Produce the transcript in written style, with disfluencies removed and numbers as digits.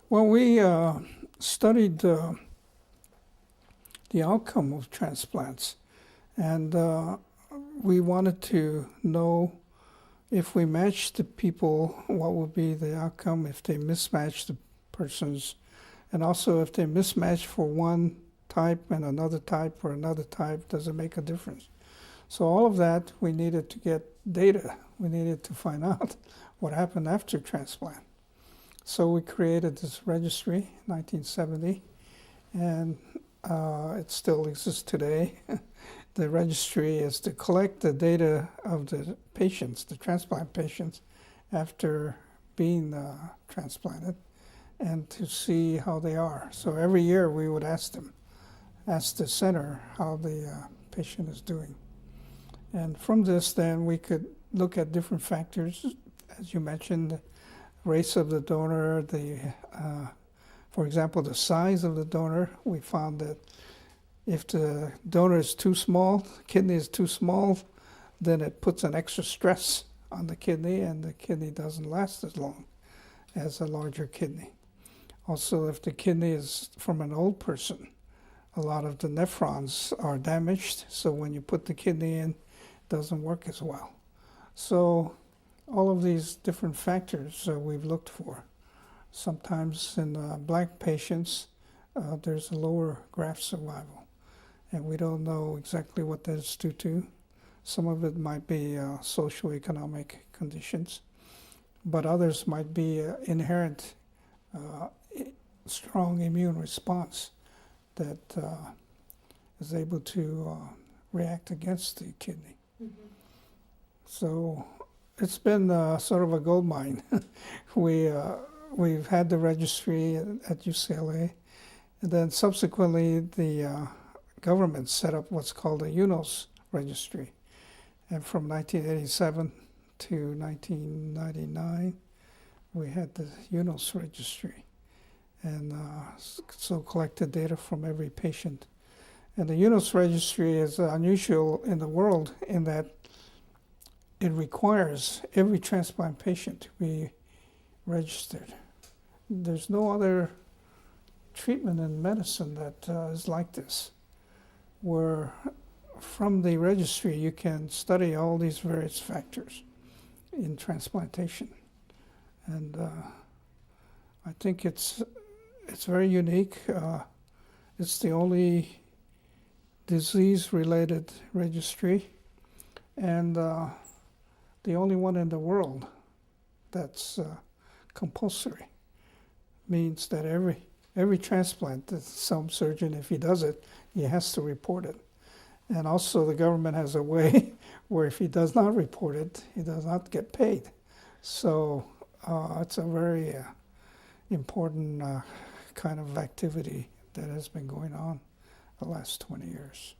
Well, we studied the outcome of transplants, and we wanted to know if we matched the people, what would be the outcome if they mismatched the persons, and also if they mismatched for one type and another type or another type, does it make a difference? So all of that, we needed to get data. We needed to find out what happened after transplant. So we created this registry in 1970, and it still exists today. The registry is to collect the data of the patients, the transplant patients, after being transplanted, and to see how they are. So every year we would ask the center how the patient is doing. And from this, then we could look at different factors, as you mentioned, race of the donor, for example, the size of the donor. We found that if the donor is too small, kidney is too small, then it puts an extra stress on the kidney, and the kidney doesn't last as long as a larger kidney. Also, if the kidney is from an old person, a lot of the nephrons are damaged, so when you put the kidney in, it doesn't work as well. So all of these different factors we've looked for. Sometimes in black patients, there's a lower graft survival, and we don't know exactly what that's due to. Some of it might be socioeconomic conditions, but others might be inherent strong immune response that is able to react against the kidney. Mm-hmm. So it's been sort of a gold mine. We've had the registry at UCLA, and then subsequently the government set up what's called a UNOS registry. And from 1987 to 1999, we had the UNOS registry, and so collected data from every patient. And the UNOS registry is unusual in the world in that it requires every transplant patient to be registered. There's no other treatment in medicine that is like this, where from the registry you can study all these various factors in transplantation. And I think it's very unique. It's the only disease-related registry, and the only one in the world that's compulsory. Means that every transplant, some surgeon, if he does it, he has to report it. And also the government has a way where if he does not report it, he does not get paid. So it's a very important kind of activity that has been going on the last 20 years.